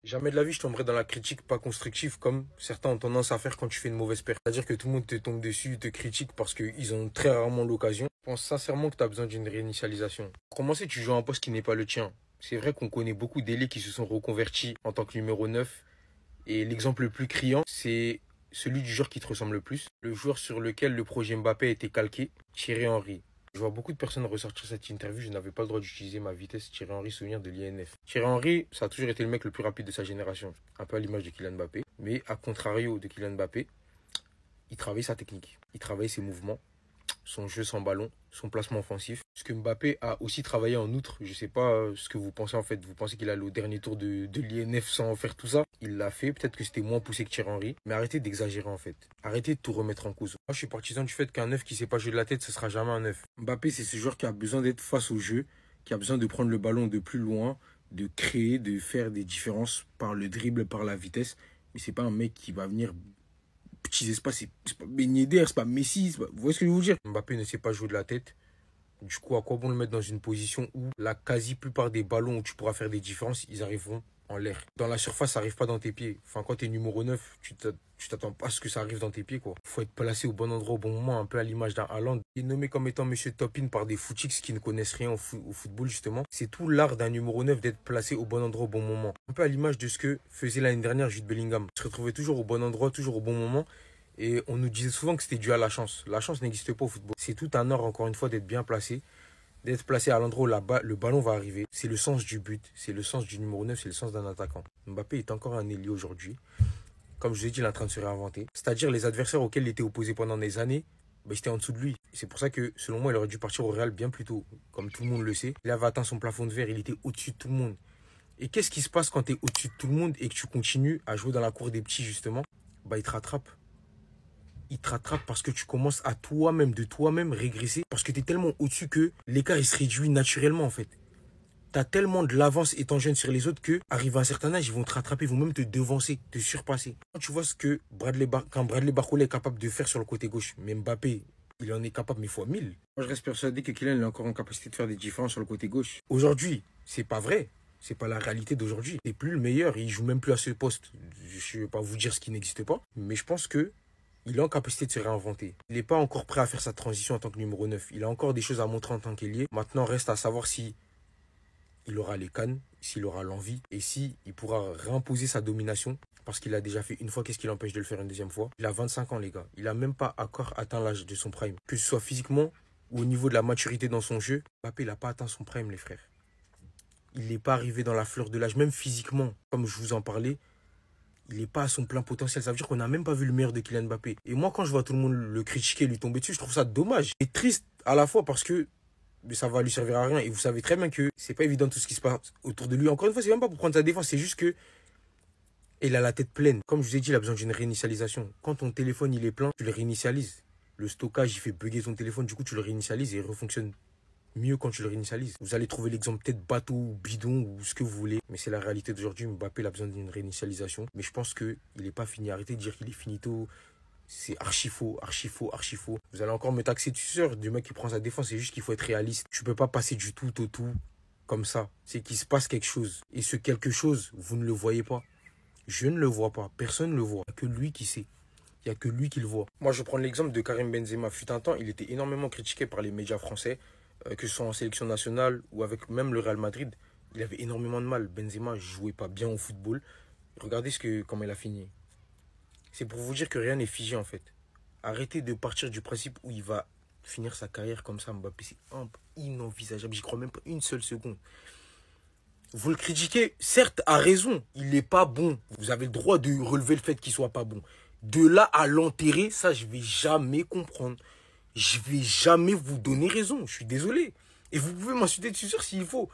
Jamais de la vie, je tomberai dans la critique pas constructive comme certains ont tendance à faire quand tu fais une mauvaise perte. C'est-à-dire que tout le monde te tombe dessus, te critique parce qu'ils ont très rarement l'occasion. Je pense sincèrement que tu as besoin d'une réinitialisation. Pour commencer, tu joues un poste qui n'est pas le tien. C'est vrai qu'on connaît beaucoup d'élèves qui se sont reconvertis en tant que numéro 9. Et l'exemple le plus criant, c'est celui du joueur qui te ressemble le plus. Le joueur sur lequel le projet Mbappé a été calqué, Thierry Henry. Je vois beaucoup de personnes ressortir cette interview. Je n'avais pas le droit d'utiliser ma vitesse. Thierry Henry, souvenir de l'INF. Thierry Henry, ça a toujours été le mec le plus rapide de sa génération. Un peu à l'image de Kylian Mbappé. Mais à contrario de Kylian Mbappé, il travaillait sa technique. Il travaillait ses mouvements, son jeu sans ballon, son placement offensif. Ce que Mbappé a aussi travaillé en outre, je ne sais pas ce que vous pensez en fait. Vous pensez qu'il allait au dernier tour de l'INF sans faire tout ça? Il l'a fait, peut-être que c'était moins poussé que Thierry Henry. Mais arrêtez d'exagérer en fait. Arrêtez de tout remettre en cause. Moi je suis partisan du fait qu'un neuf qui ne sait pas jouer de la tête, ce sera jamais un neuf. Mbappé c'est ce joueur qui a besoin d'être face au jeu, qui a besoin de prendre le ballon de plus loin, de créer, de faire des différences par le dribble, par la vitesse. Mais c'est pas un mec qui va venir petits espaces, c'est pas Ben Yedder, c'est pas Messi, vous voyez ce que je veux vous dire? Mbappé ne sait pas jouer de la tête. Du coup, à quoi bon le mettre dans une position où la quasi-plupart des ballons où tu pourras faire des différences, ils arriveront en l'air. Dans la surface, ça arrive pas dans tes pieds. Enfin, quand tu es numéro 9, tu t'attends pas à ce que ça arrive dans tes pieds, quoi. Faut être placé au bon endroit au bon moment, un peu à l'image d'un Haaland. Il est nommé comme étant Monsieur Topin par des footix qui ne connaissent rien au football, justement. C'est tout l'art d'un numéro 9 d'être placé au bon endroit au bon moment. Un peu à l'image de ce que faisait l'année dernière Jude Bellingham. Il se retrouvait toujours au bon endroit, toujours au bon moment. Et on nous disait souvent que c'était dû à la chance. La chance n'existe pas au football. C'est tout un art, encore une fois, d'être bien placé, d'être placé à l'endroit où le ballon va arriver. C'est le sens du but, c'est le sens du numéro 9, c'est le sens d'un attaquant. Mbappé est encore un ailier aujourd'hui. Comme je vous ai dit, il est en train de se réinventer. C'est-à-dire les adversaires auxquels il était opposé pendant des années, bah, ils étaient en dessous de lui. C'est pour ça que, selon moi, il aurait dû partir au Real bien plus tôt. Comme tout le monde le sait, il avait atteint son plafond de verre, il était au-dessus de tout le monde. Et qu'est-ce qui se passe quand tu es au-dessus de tout le monde et que tu continues à jouer dans la cour des petits, justement? Bah, il te rattrape parce que tu commences à toi-même, de toi-même, régresser. Parce que tu es tellement au-dessus que l'écart, il se réduit naturellement, en fait. Tu as tellement de l'avance étant jeune sur les autres que, arrivé à un certain âge, ils vont te rattraper, ils vont même te devancer, te surpasser. Quand tu vois ce que quand Bradley Barcola est capable de faire sur le côté gauche, mais Mbappé, il en est capable, mais fois 1000. Moi, je reste persuadé que Kylian est encore en capacité de faire des différences sur le côté gauche. Aujourd'hui, c'est pas vrai. C'est pas la réalité d'aujourd'hui. Il n'est plus le meilleur. Il joue même plus à ce poste. Je ne vais pas vous dire ce qui n'existe pas. Mais je pense que il est en capacité de se réinventer. Il n'est pas encore prêt à faire sa transition en tant que numéro 9. Il a encore des choses à montrer en tant qu'ailier. Maintenant, reste à savoir si il aura les cannes, s'il aura l'envie et si il pourra réimposer sa domination. Parce qu'il a déjà fait une fois, qu'est-ce qui l'empêche de le faire une deuxième fois? Il a 25 ans, les gars. Il n'a même pas encore atteint l'âge de son prime. Que ce soit physiquement ou au niveau de la maturité dans son jeu, Mbappé, il n'a pas atteint son prime, les frères. Il n'est pas arrivé dans la fleur de l'âge, même physiquement, comme je vous en parlais. Il n'est pas à son plein potentiel. Ça veut dire qu'on n'a même pas vu le meilleur de Kylian Mbappé. Et moi, quand je vois tout le monde le critiquer, lui tomber dessus, je trouve ça dommage. Et triste à la fois parce que ça va lui servir à rien. Et vous savez très bien que c'est pas évident tout ce qui se passe autour de lui. Encore une fois, c'est même pas pour prendre sa défense, c'est juste que il a la tête pleine. Comme je vous ai dit, il a besoin d'une réinitialisation. Quand ton téléphone il est plein, tu le réinitialises. Le stockage, il fait bugger ton téléphone, du coup tu le réinitialises et il refonctionne mieux quand tu le réinitialises. Vous allez trouver l'exemple peut-être bateau ou bidon ou ce que vous voulez. Mais c'est la réalité d'aujourd'hui. Mbappé il a besoin d'une réinitialisation. Mais je pense qu'il n'est pas fini. Arrêtez de dire qu'il est finito. C'est archi faux, archi faux, archi faux. Vous allez encore me taxer de suceur du mec qui prend sa défense. C'est juste qu'il faut être réaliste. Tu peux pas passer du tout au tout comme ça. C'est qu'il se passe quelque chose. Et ce quelque chose, vous ne le voyez pas. Je ne le vois pas. Personne ne le voit. Il n'y a que lui qui sait. Il n'y a que lui qui le voit. Moi, je prends l'exemple de Karim Benzema. Fut un temps, il était énormément critiqué par les médias français, que ce soit en sélection nationale ou avec même le Real Madrid. Il avait énormément de mal. Benzema ne jouait pas bien au football. Regardez comment il a fini. C'est pour vous dire que rien n'est figé en fait. Arrêtez de partir du principe où il va finir sa carrière comme ça, Mbappé. C'est inenvisageable. J'y crois même pas une seule seconde. Vous le critiquez, certes, à raison. Il n'est pas bon. Vous avez le droit de relever le fait qu'il soit pas bon. De là à l'enterrer, ça, je vais jamais comprendre. Je vais jamais vous donner raison. Je suis désolé. Et vous pouvez m'insulter dessus s'il faut.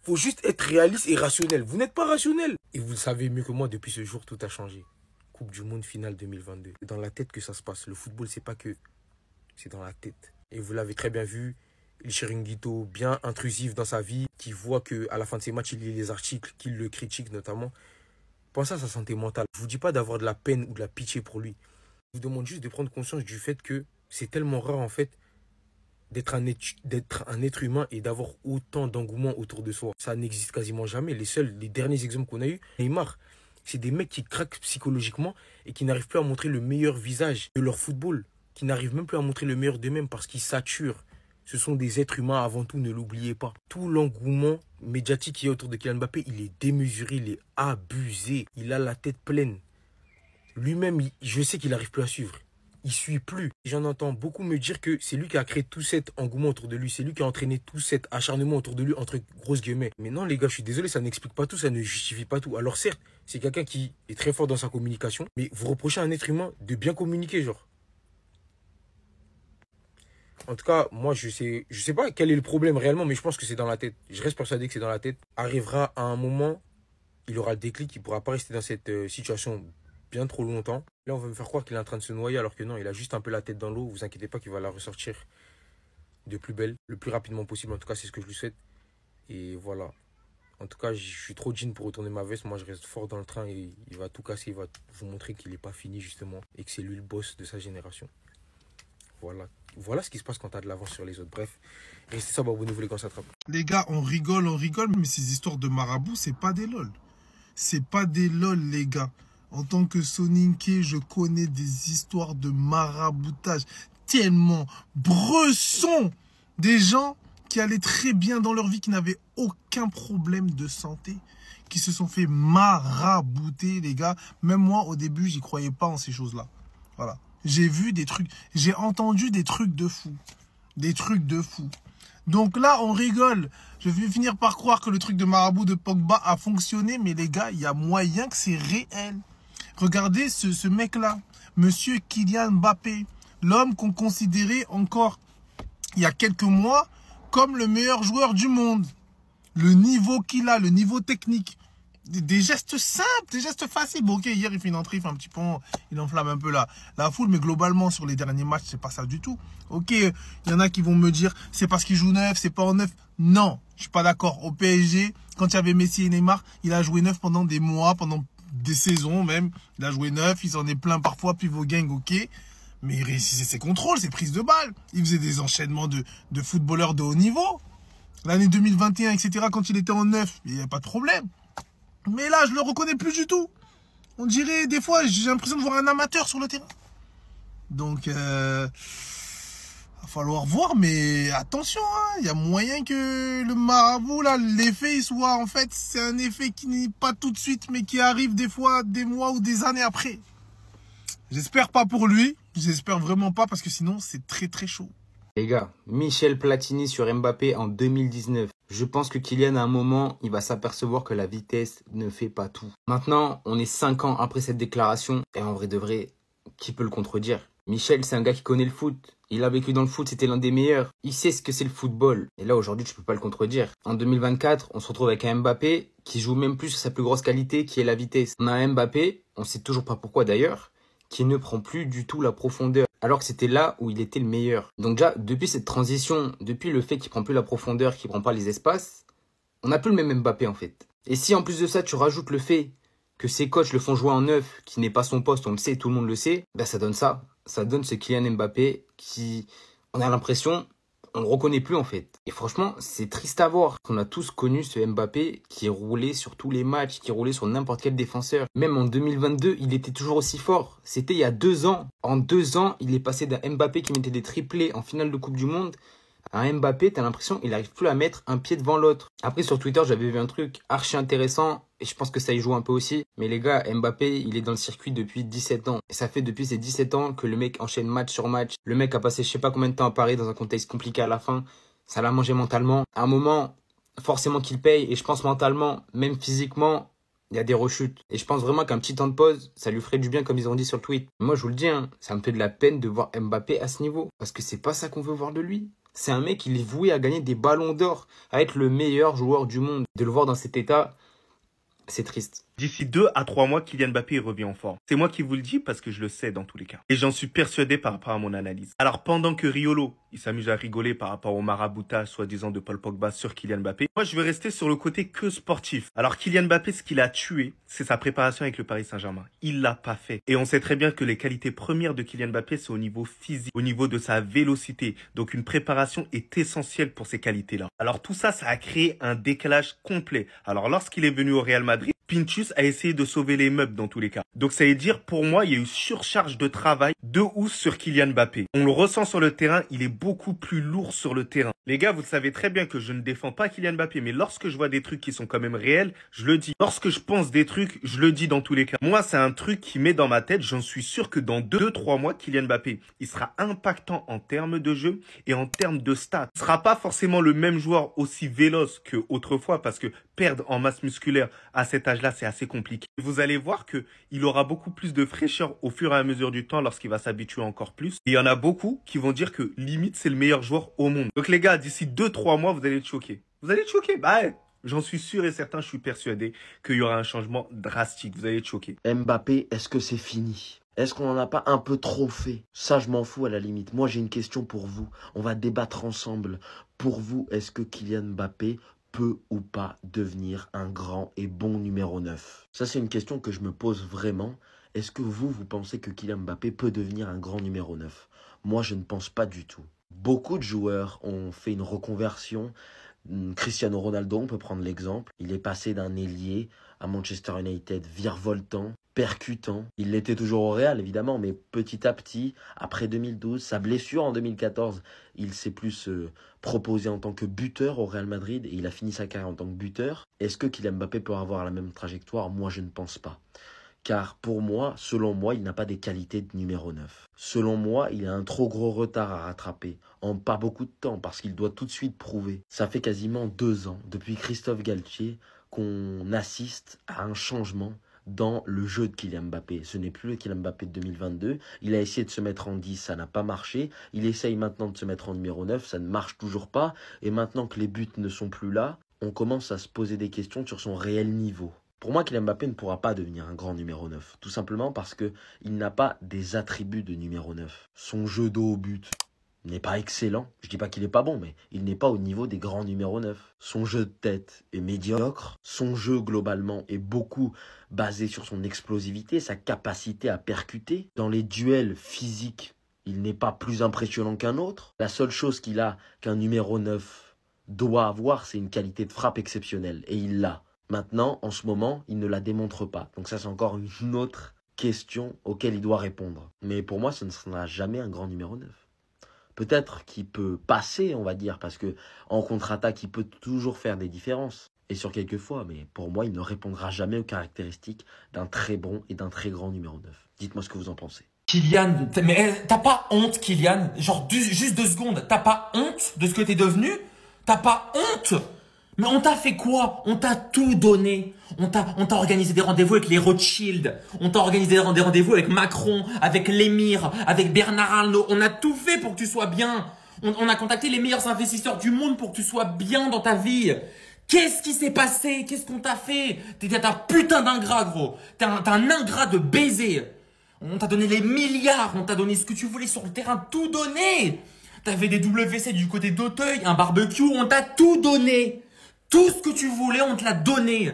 Faut juste être réaliste et rationnel. Vous n'êtes pas rationnel. Et vous le savez mieux que moi, depuis ce jour, tout a changé. Coupe du Monde finale 2022. C'est dans la tête que ça se passe. Le football, c'est pas que. C'est dans la tête. Et vous l'avez très bien vu. Il Chiringuito, bien intrusif dans sa vie, qui voit qu'à la fin de ses matchs, il lit les articles, qu'il le critique notamment. Pensez à sa santé mentale. Je ne vous dis pas d'avoir de la peine ou de la pitié pour lui. Je vous demande juste de prendre conscience du fait que c'est tellement rare en fait d'être un être humain et d'avoir autant d'engouement autour de soi. Ça n'existe quasiment jamais. Les derniers exemples qu'on a eu, Neymar, c'est des mecs qui craquent psychologiquement et qui n'arrivent plus à montrer le meilleur visage de leur football, qui n'arrivent même plus à montrer le meilleur d'eux-mêmes parce qu'ils saturent. Ce sont des êtres humains avant tout, ne l'oubliez pas. Tout l'engouement médiatique qui est autour de Kylian Mbappé, il est démesuré, il est abusé. Il a la tête pleine. Lui-même, je sais qu'il n'arrive plus à suivre. Il ne suit plus. J'en entends beaucoup me dire que c'est lui qui a créé tout cet engouement autour de lui. C'est lui qui a entraîné tout cet acharnement autour de lui, entre grosses guillemets. Mais non, les gars, je suis désolé, ça n'explique pas tout, ça ne justifie pas tout. Alors certes, c'est quelqu'un qui est très fort dans sa communication, mais vous reprochez à un être humain de bien communiquer, genre. En tout cas, moi, je sais pas quel est le problème réellement, mais je pense que c'est dans la tête. Je reste persuadé que c'est dans la tête. Arrivera à un moment, il aura le déclic, il ne pourra pas rester dans cette situation bien trop longtemps. Là, on va me faire croire qu'il est en train de se noyer, alors que non, il a juste un peu la tête dans l'eau. Vous inquiétez pas qu'il va la ressortir de plus belle, le plus rapidement possible. En tout cas, c'est ce que je lui souhaite. Et voilà. En tout cas, je suis trop jean pour retourner ma veste. Moi, je reste fort dans le train et il va tout casser. Il va vous montrer qu'il n'est pas fini, justement, et que c'est lui le boss de sa génération. Voilà. Voilà ce qui se passe quand tu as de l'avance sur les autres. Bref, restez ça, abonnez-vous les gars, ça attrape. Les gars, on rigole, mais ces histoires de marabout, c'est pas des lol. C'est pas des lol, les gars. En tant que Soninké, je connais des histoires de maraboutage tellement bressons. Des gens qui allaient très bien dans leur vie, qui n'avaient aucun problème de santé, qui se sont fait marabouter, les gars. Même moi, au début, j'y croyais pas en ces choses-là. Voilà. J'ai vu des trucs, j'ai entendu des trucs de fou. Des trucs de fou. Donc là, on rigole. Je vais finir par croire que le truc de marabout de Pogba a fonctionné. Mais les gars, il y a moyen que c'est réel. Regardez ce mec-là. Monsieur Kylian Mbappé. L'homme qu'on considérait encore il y a quelques mois comme le meilleur joueur du monde. Le niveau qu'il a, le niveau technique. Des gestes simples, des gestes faciles. Bon, ok, hier, il fait une entrée, il fait un petit pont, il enflamme un peu la foule, mais globalement, sur les derniers matchs, c'est pas ça du tout. Ok, il y en a qui vont me dire, c'est parce qu'il joue neuf, c'est pas en neuf. Non, je suis pas d'accord. Au PSG, quand il y avait Messi et Neymar, il a joué neuf pendant des mois, pendant des saisons même. Il a joué neuf, il s'en est plein parfois, pivot gang, ok. Mais il réussissait ses contrôles, ses prises de balles. Il faisait des enchaînements de footballeurs de haut niveau. L'année 2021, etc., quand il était en neuf, il n'y a pas de problème. Mais là, je le reconnais plus du tout. On dirait, des fois, j'ai l'impression de voir un amateur sur le terrain. Donc, va falloir voir, mais attention, hein, il y a moyen que le marabout, là, l'effet, il soit, en fait, c'est un effet qui n'est pas tout de suite, mais qui arrive des fois, des mois ou des années après. J'espère pas pour lui, j'espère vraiment pas, parce que sinon, c'est très très chaud. Les gars, Michel Platini sur Mbappé en 2019. Je pense que Kylian, à un moment, il va s'apercevoir que la vitesse ne fait pas tout. Maintenant, on est 5 ans après cette déclaration. Et en vrai de vrai, qui peut le contredire? Michel, c'est un gars qui connaît le foot. Il a vécu dans le foot, c'était l'un des meilleurs. Il sait ce que c'est le football. Et là, aujourd'hui, tu peux pas le contredire. En 2024, on se retrouve avec un Mbappé qui joue même plus sur sa plus grosse qualité, qui est la vitesse. On a un Mbappé, on sait toujours pas pourquoi d'ailleurs, qui ne prend plus du tout la profondeur, alors que c'était là où il était le meilleur. Donc déjà, depuis cette transition, depuis le fait qu'il prend plus la profondeur, qu'il prend pas les espaces, on n'a plus le même Mbappé en fait. Et si en plus de ça, tu rajoutes le fait que ses coachs le font jouer en neuf, qui n'est pas son poste, on le sait, tout le monde le sait, ben ça donne ça. Ça donne ce Kylian Mbappé qui, on a l'impression, on le reconnaît plus en fait. Et franchement, c'est triste à voir. On a tous connu ce Mbappé qui roulait sur tous les matchs, qui roulait sur n'importe quel défenseur. Même en 2022, il était toujours aussi fort. C'était il y a 2 ans. En 2 ans, il est passé d'un Mbappé qui mettait des triplés en finale de Coupe du Monde à un Mbappé, t'as l'impression qu'il n'arrive plus à mettre un pied devant l'autre. Après, sur Twitter, j'avais vu un truc archi intéressant et je pense que ça y joue un peu aussi. Mais les gars, Mbappé, il est dans le circuit depuis 17 ans. Et ça fait depuis ces 17 ans que le mec enchaîne match sur match. Le mec a passé je sais pas combien de temps à Paris dans un contexte compliqué à la fin. Ça l'a mangé mentalement. À un moment, forcément qu'il paye. Et je pense mentalement, même physiquement, il y a des rechutes. Et je pense vraiment qu'un petit temps de pause, ça lui ferait du bien comme ils ont dit sur le tweet. Moi, je vous le dis, hein, ça me fait de la peine de voir Mbappé à ce niveau. Parce que c'est pas ça qu'on veut voir de lui. C'est un mec, il est voué à gagner des ballons d'or, à être le meilleur joueur du monde. De le voir dans cet état, c'est triste. D'ici 2 à 3 mois, Kylian Mbappé il revient en forme. C'est moi qui vous le dis parce que je le sais dans tous les cas. Et j'en suis persuadé par rapport à mon analyse. Alors pendant que Riolo, il s'amuse à rigoler par rapport au maraboutage soi-disant de Paul Pogba sur Kylian Mbappé, moi je vais rester sur le côté que sportif. Alors Kylian Mbappé, ce qu'il a tué, c'est sa préparation avec le Paris Saint-Germain. Il l'a pas fait. Et on sait très bien que les qualités premières de Kylian Mbappé, c'est au niveau physique, au niveau de sa vélocité. Donc une préparation est essentielle pour ces qualités-là. Alors tout ça, ça a créé un décalage complet. Alors lorsqu'il est venu au Real Madrid, Pintus a essayé de sauver les meubles dans tous les cas. Donc ça veut dire, pour moi, il y a eu surcharge de travail de ouf sur Kylian Mbappé. On le ressent sur le terrain, il est beaucoup plus lourd sur le terrain. Les gars, vous savez très bien que je ne défends pas Kylian Mbappé, mais lorsque je vois des trucs qui sont quand même réels, je le dis. Lorsque je pense des trucs, je le dis dans tous les cas. Moi, c'est un truc qui met dans ma tête, j'en suis sûr que dans 2-3 mois, Kylian Mbappé, il sera impactant en termes de jeu et en termes de stats. Il sera pas forcément le même joueur aussi véloce qu'autrefois, parce que perdre en masse musculaire à cet âge-là, c'est assez compliqué. Vous allez voir que il aura beaucoup plus de fraîcheur au fur et à mesure du temps lorsqu'il va s'habituer encore plus. Et il y en a beaucoup qui vont dire que limite, c'est le meilleur joueur au monde. Donc les gars, d'ici 2-3 mois, vous allez être choqués. Vous allez être choqués. Bah ouais. J'en suis sûr et certain, je suis persuadé qu'il y aura un changement drastique. Vous allez être choqués. Mbappé, est-ce que c'est fini? Est-ce qu'on n'en a pas un peu trop fait? Ça, je m'en fous à la limite. Moi, j'ai une question pour vous. On va débattre ensemble. Pour vous, est-ce que Kylian Mbappé peut ou pas devenir un grand et bon numéro 9? Ça, c'est une question que je me pose vraiment. Est-ce que vous pensez que Kylian Mbappé peut devenir un grand numéro 9? Moi, je ne pense pas du tout. Beaucoup de joueurs ont fait une reconversion. Cristiano Ronaldo, on peut prendre l'exemple. Il est passé d'un ailier à Manchester United virevoltant, percutant. Il l'était toujours au Real, évidemment, mais petit à petit, après 2012, sa blessure en 2014, il s'est plus proposé en tant que buteur au Real Madrid et il a fini sa carrière en tant que buteur. Est-ce que Kylian Mbappé peut avoir la même trajectoire? Moi, je ne pense pas. Car pour moi, selon moi, il n'a pas des qualités de numéro 9. Selon moi, il a un trop gros retard à rattraper en pas beaucoup de temps parce qu'il doit tout de suite prouver. Ça fait quasiment 2 ans, depuis Christophe Galtier, qu'on assiste à un changement dans le jeu de Kylian Mbappé. Ce n'est plus le Kylian Mbappé de 2022. Il a essayé de se mettre en 10, ça n'a pas marché. Il essaye maintenant de se mettre en numéro 9, ça ne marche toujours pas. Et maintenant que les buts ne sont plus là, on commence à se poser des questions sur son réel niveau. Pour moi, Kylian Mbappé ne pourra pas devenir un grand numéro 9. Tout simplement parce qu'il n'a pas des attributs de numéro 9. Son jeu dos au but n'est pas excellent. Je dis pas qu'il n'est pas bon, mais il n'est pas au niveau des grands numéros 9. Son jeu de tête est médiocre. Son jeu, globalement, est beaucoup basé sur son explosivité, sa capacité à percuter. Dans les duels physiques, il n'est pas plus impressionnant qu'un autre. La seule chose qu'il a qu'un numéro 9 doit avoir, c'est une qualité de frappe exceptionnelle. Et il l'a. Maintenant, en ce moment, il ne la démontre pas. Donc ça, c'est encore une autre question auquel il doit répondre. Mais pour moi, ce ne sera jamais un grand numéro 9. Peut-être qu'il peut passer, on va dire, parce que en contre-attaque, il peut toujours faire des différences. Et sur quelques fois, mais pour moi, il ne répondra jamais aux caractéristiques d'un très bon et d'un très grand numéro 9. Dites-moi ce que vous en pensez. Kylian, mais t'as pas honte, Kylian? Genre, juste 2 secondes. T'as pas honte de ce que t'es devenu? T'as pas honte? Mais on t'a fait quoi? On t'a tout donné. On t'a organisé des rendez-vous avec les Rothschild. On t'a organisé des rendez-vous avec Macron, avec l'émir, avec Bernard Arnault. On a tout fait pour que tu sois bien. On a contacté les meilleurs investisseurs du monde pour que tu sois bien dans ta vie. Qu'est-ce qui s'est passé? Qu'est-ce qu'on t'a fait? T'es un putain d'ingrat, gros. T'es un ingrat de baiser. On t'a donné les milliards. On t'a donné ce que tu voulais sur le terrain. Tout donné. T'avais des WC du côté d'Auteuil, un barbecue. On t'a tout donné. Tout ce que tu voulais, on te l'a donné.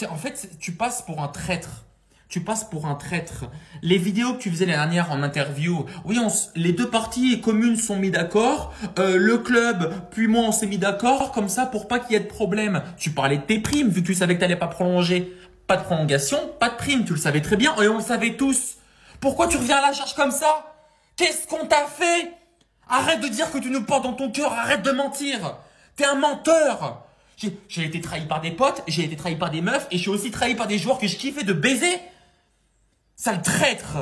En fait, tu passes pour un traître. Tu passes pour un traître. Les vidéos que tu faisais l'année dernière en interview, oui, les 2 parties communes sont mis d'accord. Le club, puis moi, on s'est mis d'accord comme ça pour pas qu'il y ait de problème. Tu parlais de tes primes, vu que tu savais que tu n'allais pas prolonger. Pas de prolongation, pas de prime. Tu le savais très bien et on le savait tous. Pourquoi tu reviens à la charge comme ça? Qu'est-ce qu'on t'a fait? Arrête de dire que tu nous portes dans ton cœur. Arrête de mentir. T'es un menteur. J'ai été trahi par des potes, j'ai été trahi par des meufs et je suis aussi trahi par des joueurs que je kiffais de baiser. Sale traître.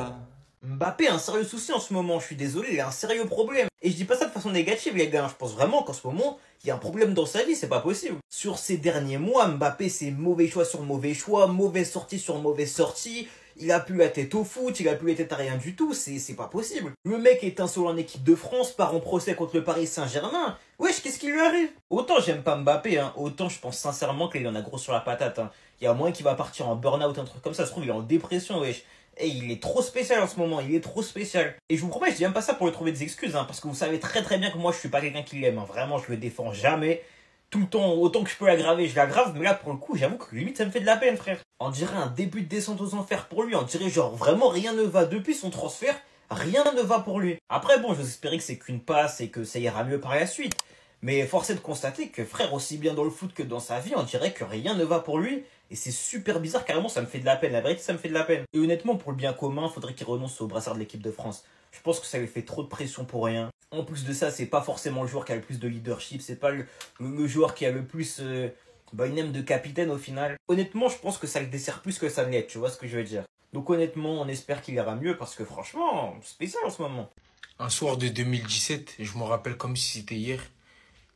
Mbappé a un sérieux souci en ce moment, je suis désolé, il a un sérieux problème. Et je dis pas ça de façon négative les gars, je pense vraiment qu'en ce moment, il y a un problème dans sa vie, c'est pas possible. Sur ces derniers mois, Mbappé c'est mauvais choix sur mauvais choix, mauvaise sortie sur mauvaise sortie. Il a plus la tête au foot, il a plus la tête à rien du tout, c'est pas possible. Le mec est insolent en équipe de France, part en procès contre le Paris Saint-Germain. Wesh, qu'est-ce qui lui arrive? Autant j'aime pas Mbappé, autant je pense sincèrement qu'il en a gros sur la patate. Il y a moyen qu'il va partir en burn-out, un truc comme ça. Ça se trouve, il est en dépression, wesh. Et il est trop spécial en ce moment, il est trop spécial. Et je vous promets, je dis même pas ça pour lui trouver des excuses, hein, parce que vous savez très très bien que moi je suis pas quelqu'un qui l'aime, hein. Vraiment, je le défends jamais. Tout le temps, autant que je peux l'aggraver, je l'aggrave, mais là pour le coup, j'avoue que limite ça me fait de la peine, frère. On dirait un début de descente aux enfers pour lui, on dirait genre vraiment rien ne va. Depuis son transfert, rien ne va pour lui. Après bon, j'ose espérer que c'est qu'une passe et que ça ira mieux par la suite. Mais force est de constater que frère, aussi bien dans le foot que dans sa vie, on dirait que rien ne va pour lui. Et c'est super bizarre, carrément, ça me fait de la peine. La vérité, ça me fait de la peine. Et honnêtement, pour le bien commun, faudrait qu'il renonce au brassard de l'équipe de France. Je pense que ça lui fait trop de pression pour rien. En plus de ça, c'est pas forcément le joueur qui a le plus de leadership. C'est pas le joueur qui a le plus une aime de capitaine au final. Honnêtement, je pense que ça le dessert plus que ça ne l'est. Tu vois ce que je veux dire? Donc honnêtement, on espère qu'il ira mieux parce que franchement, c'est spécial en ce moment. Un soir de 2017, je m'en rappelle comme si c'était hier.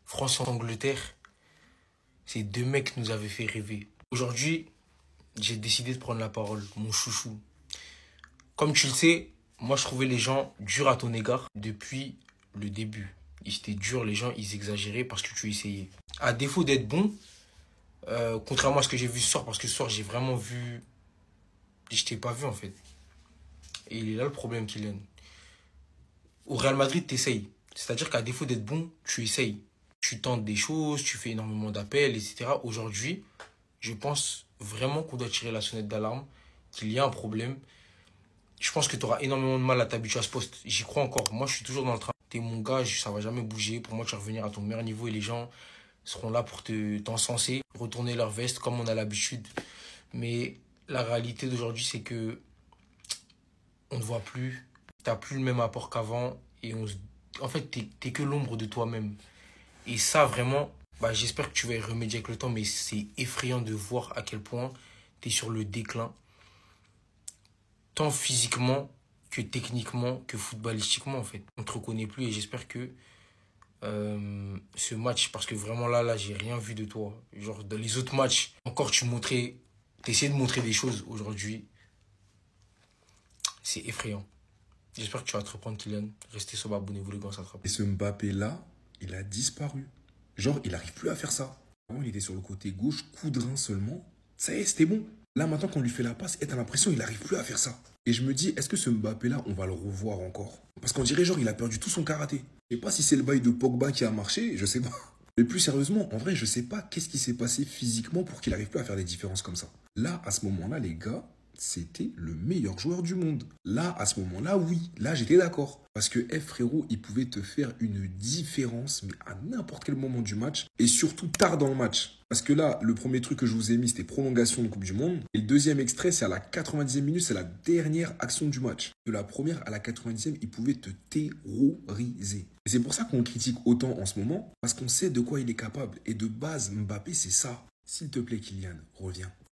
France-Angleterre, ces deux mecs nous avaient fait rêver. Aujourd'hui, j'ai décidé de prendre la parole, mon chouchou. Comme tu le sais, moi je trouvais les gens durs à ton égard depuis le début. Ils étaient durs, les gens, ils exagéraient parce que tu essayais. À défaut d'être bon, contrairement à ce que j'ai vu ce soir, parce que ce soir j'ai vraiment vu... Je t'ai pas vu en fait. Et il est là le problème, Kylian. Au Real Madrid, t'essayes. C'est-à-dire qu'à défaut d'être bon, tu essayes. Tu tentes des choses, tu fais énormément d'appels, etc. Aujourd'hui, je pense vraiment qu'on doit tirer la sonnette d'alarme, qu'il y a un problème. Je pense que tu auras énormément de mal à t'habituer à ce poste. J'y crois encore. Moi, je suis toujours dans le train. T'es mon gars, ça va jamais bouger. Pour moi, tu vas revenir à ton meilleur niveau et les gens seront là pour t'encenser, retourner leur veste comme on a l'habitude. Mais la réalité d'aujourd'hui, c'est que on ne te voit plus. Tu n'as plus le même apport qu'avant. Et en fait, t'es que l'ombre de toi-même. Et ça, vraiment, j'espère que tu vas y remédier avec le temps, mais c'est effrayant de voir à quel point tu es sur le déclin, tant physiquement que techniquement, que footballistiquement, en fait. On ne te reconnaît plus et j'espère que ce match, parce que vraiment là, j'ai rien vu de toi. Genre, dans les autres matchs, encore tu essayais de montrer des choses. Aujourd'hui, c'est effrayant. J'espère que tu vas te reprendre, Kylian. Restez sobre, abonnez-vous les gars, ça attrape. Et ce Mbappé-là, il a disparu. Genre, il n'arrive plus à faire ça. Avant, il était sur le côté gauche, coup de rein seulement. Ça y est, c'était bon. Là, maintenant qu'on lui fait la passe, t'as l'impression qu'il n'arrive plus à faire ça. Et je me dis, est-ce que ce Mbappé-là, on va le revoir encore? Parce qu'on dirait, genre, il a perdu tout son karaté. Je sais pas si c'est le bail de Pogba qui a marché, je sais pas. Mais plus sérieusement, en vrai, je sais pas qu'est-ce qui s'est passé physiquement pour qu'il n'arrive plus à faire des différences comme ça. Là, à ce moment-là, les gars, c'était le meilleur joueur du monde. Là, à ce moment-là, oui. Là, j'étais d'accord. Parce que, frérot, il pouvait te faire une différence, mais à n'importe quel moment du match. Et surtout tard dans le match. Parce que là, le premier truc que je vous ai mis, c'était prolongation de Coupe du Monde. Et le deuxième extrait, c'est à la 90e minute, c'est la dernière action du match. De la première à la 90e, il pouvait te terroriser. Et c'est pour ça qu'on le critique autant en ce moment. Parce qu'on sait de quoi il est capable. Et de base, Mbappé, c'est ça. S'il te plaît, Kylian, reviens.